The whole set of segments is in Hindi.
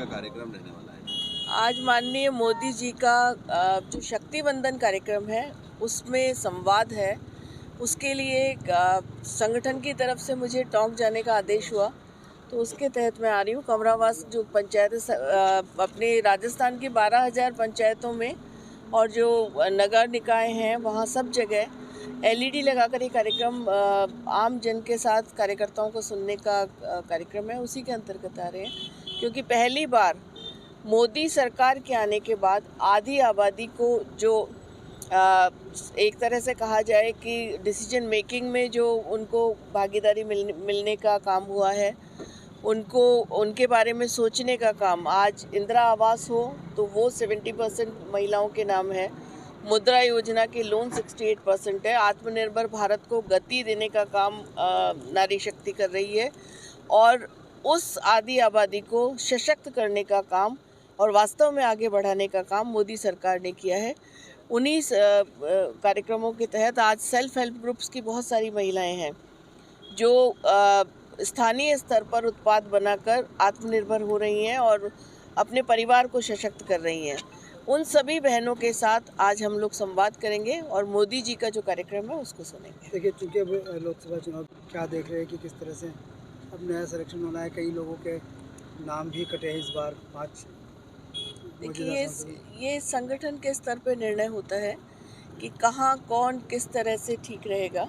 कार्यक्रम रहने वाला है? आज माननीय मोदी जी का जो शक्ति वंदन कार्यक्रम है उसमें संवाद है। उसके लिए संगठन की तरफ से मुझे टोंक जाने का आदेश हुआ, तो उसके तहत मैं आ रही हूँ। कमरावास जो पंचायत अपने राजस्थान की 12,000 पंचायतों में और जो नगर निकाय हैं वहाँ सब जगह LED लगाकर ये कार्यक्रम आम जन के साथ कार्यकर्ताओं को सुनने का कार्यक्रम है। उसी के अंतर्गत आ रहे हैं, क्योंकि पहली बार मोदी सरकार के आने के बाद आधी आबादी को जो एक तरह से कहा जाए कि डिसीजन मेकिंग में जो उनको भागीदारी मिलने का काम हुआ है, उनको उनके बारे में सोचने का काम। आज इंदिरा आवास हो तो वो 70% महिलाओं के नाम है, मुद्रा योजना के लोन 68% है, आत्मनिर्भर भारत को गति देने का काम नारी शक्ति कर रही है, और उस आधी आबादी को सशक्त करने का काम और वास्तव में आगे बढ़ाने का काम मोदी सरकार ने किया है। उन्हीं कार्यक्रमों के तहत आज सेल्फ हेल्प ग्रुप्स की बहुत सारी महिलाएं हैं जो स्थानीय स्तर पर उत्पाद बनाकर आत्मनिर्भर हो रही हैं और अपने परिवार को सशक्त कर रही हैं। उन सभी बहनों के साथ आज हम लोग संवाद करेंगे और मोदी जी का जो कार्यक्रम है उसको सुनेंगे। देखिए, चूँकि अब लोकसभा चुनाव क्या देख रहे हैं कि किस तरह से अब नया सिलेक्शन होना है, कई लोगों के नाम भी कटे हैं इस बार 5। देखिए, ये संगठन के स्तर पर निर्णय होता है कि कहाँ कौन किस तरह से ठीक रहेगा,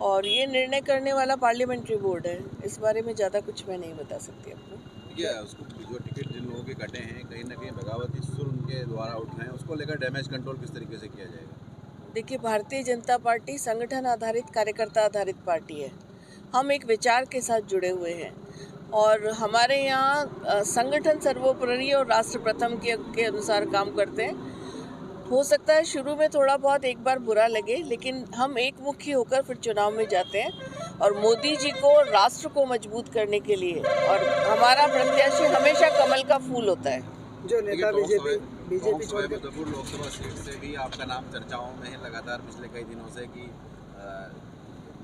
और ये निर्णय करने वाला पार्लियामेंट्री बोर्ड है। इस बारे में ज़्यादा कुछ मैं नहीं बता सकती आपको। उसको जो टिकट जिन लोगों के कटे हैं, कहीं ना कहीं बगावती सुर उनके द्वारा उठ रहे हैं, उसको लेकर डैमेज कंट्रोल किस तरीके से किया जाएगा? देखिए, भारतीय जनता पार्टी संगठन आधारित, कार्यकर्ता आधारित पार्टी है। हम एक विचार के साथ जुड़े हुए हैं और हमारे यहाँ संगठन सर्वोपरि और राष्ट्र प्रथम के अनुसार काम करते हैं। हो सकता है शुरू में थोड़ा बहुत एक बार बुरा लगे, लेकिन हम एक मुखी होकर फिर चुनाव में जाते हैं और मोदी जी को, राष्ट्र को मजबूत करने के लिए, और हमारा प्रत्याशी हमेशा कमल का फूल होता है। जो नेता बीजेपी छोड़कर लोकसभा सीट से भी आपका नाम चर्चाओं में है लगातार पिछले कई दिनों से कि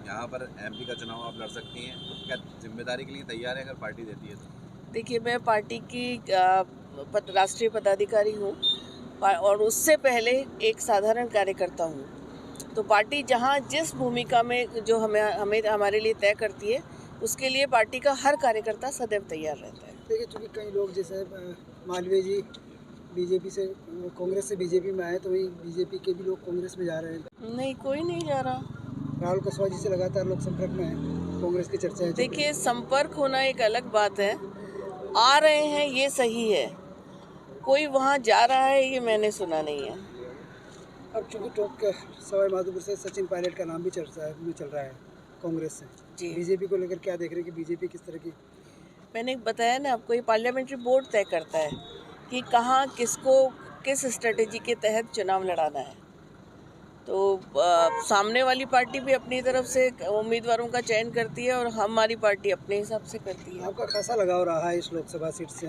यहाँ पर MP का चुनाव आप लड़ सकती हैं, क्या जिम्मेदारी के लिए तैयार है अगर पार्टी देती है तो? देखिए, मैं पार्टी की राष्ट्रीय पदाधिकारी हूँ और उससे पहले एक साधारण कार्यकर्ता हूँ। तो पार्टी जहाँ जिस भूमिका में जो हमें हमारे लिए तय करती है, उसके लिए पार्टी का हर कार्यकर्ता सदैव तैयार रहता है। देखिए, चूँकि कई लोग जैसे मालवीय जी बीजेपी से, कांग्रेस से बीजेपी में आए, तो वही बीजेपी के भी लोग कांग्रेस में जा रहे हैं। नहीं, कोई नहीं जा रहा। राहुल कुशवाहा जी से लगातार लोग संपर्क में हैं, कांग्रेस की चर्चा है। देखिए, संपर्क होना एक अलग बात है, आ रहे हैं ये सही है, कोई वहाँ जा रहा है ये मैंने सुना नहीं है। अब चूँकि टोंक सवाई माधोपुर से सचिन पायलट का नाम भी चर्चा में चल रहा है कांग्रेस से जी। बीजेपी को लेकर क्या देख रहे हैं कि बीजेपी किस तरह की? मैंने बताया ना आपको, ये पार्लियामेंट्री बोर्ड तय करता है कि कहाँ किसको किस स्ट्रेटेजी के तहत चुनाव लड़ाना है। तो सामने वाली पार्टी भी अपनी तरफ से उम्मीदवारों का चयन करती है और हमारी पार्टी अपने हिसाब से करती है। आपका खासा लगाव रहा है इस लोकसभा सीट से,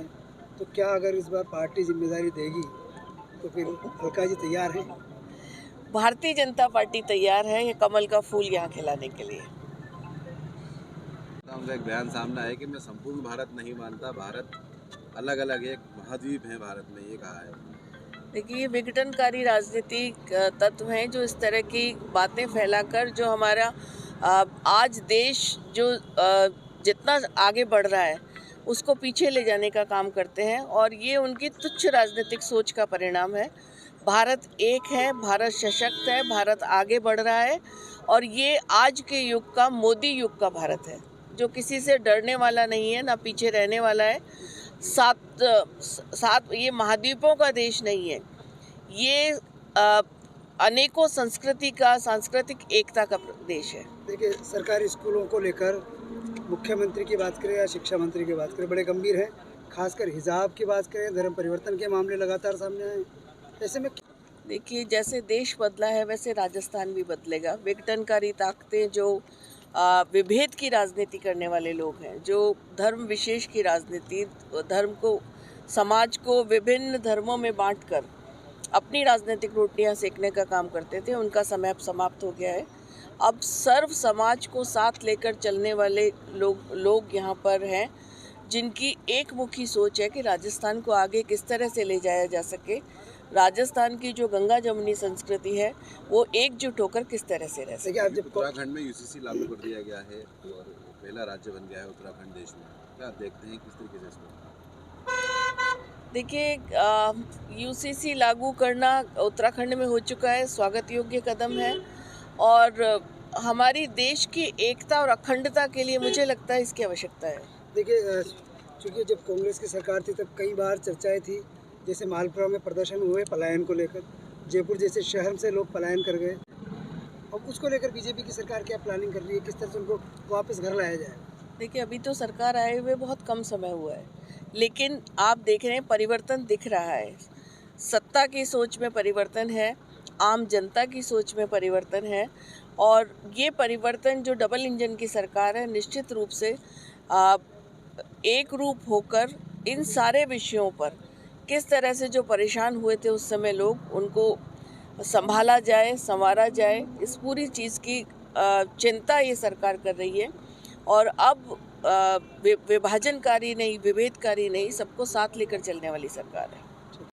तो क्या अगर इस बार पार्टी जिम्मेदारी देगी तो फिर अलका जी तैयार हैं? भारतीय जनता पार्टी तैयार है ये कमल का फूल यहाँ खिलाने के लिए। उनका एक बयान सामने आया कि मैं संपूर्ण भारत नहीं मानता, भारत अलग अलग एक महाद्वीप है भारत में, ये कहा है। देखिए, ये विघटनकारी राजनीतिक तत्व हैं जो इस तरह की बातें फैलाकर जो हमारा आज देश जो जितना आगे बढ़ रहा है उसको पीछे ले जाने का काम करते हैं, और ये उनकी तुच्छ राजनीतिक सोच का परिणाम है। भारत एक है, भारत सशक्त है, भारत आगे बढ़ रहा है, और ये आज के युग का, मोदी युग का भारत है, जो किसी से डरने वाला नहीं है, ना पीछे रहने वाला है। साथ ये महाद्वीपों का देश नहीं है, ये अनेकों संस्कृति का, सांस्कृतिक एकता का देश है। देखिए, सरकारी स्कूलों को लेकर मुख्यमंत्री की बात करें या शिक्षा मंत्री की बात करें, बड़े गंभीर हैं। खासकर हिजाब की बात करें, धर्म परिवर्तन के मामले लगातार सामने आए। ऐसे में देखिए, जैसे देश बदला है वैसे राजस्थान भी बदलेगा। विघटनकारी ताकतें, जो विभेद की राजनीति करने वाले लोग हैं, जो धर्म विशेष की राजनीति, धर्म को, समाज को विभिन्न धर्मों में बांटकर अपनी राजनीतिक रोटियां सेकने का काम करते थे, उनका समय अब समाप्त हो गया है। अब सर्व समाज को साथ लेकर चलने वाले लोग यहाँ पर हैं। जिनकी एक मुखी सोच है कि राजस्थान को आगे किस तरह से ले जाया जा सके, राजस्थान की जो गंगा जमुनी संस्कृति है वो एकजुट होकर किस तरह से रह सके। उत्तराखंड में यूसीसी लागू कर दिया गया है और पहला राज्य बन गया है उत्तराखंड देश में, क्या देखते हैं किस तरीके से इसको? देखिए, यूसीसी लागू करना उत्तराखंड में हो चुका है, स्वागत योग्य कदम है और हमारी देश की एकता और अखंडता के लिए मुझे लगता है इसकी आवश्यकता है। देखिए, चूँकि जब कांग्रेस की सरकार थी तब कई बार चर्चाएं थी, जैसे मालपुरा में प्रदर्शन हुए पलायन को लेकर, जयपुर जैसे शहर से लोग पलायन कर गए। अब उसको लेकर बीजेपी की सरकार क्या प्लानिंग कर रही है, किस तरह से उनको वापस घर लाया जाए? देखिए, अभी तो सरकार आए हुए बहुत कम समय हुआ है, लेकिन आप देख रहे हैं परिवर्तन दिख रहा है। सत्ता की सोच में परिवर्तन है, आम जनता की सोच में परिवर्तन है और ये परिवर्तन जो डबल इंजन की सरकार है निश्चित रूप से एक रूप होकर इन सारे विषयों पर किस तरह से जो परेशान हुए थे उस समय लोग, उनको संभाला जाए, संवारा जाए, इस पूरी चीज़ की चिंता ये सरकार कर रही है। और अब विभाजनकारी नहीं, विभेदकारी नहीं, सबको साथ लेकर चलने वाली सरकार है।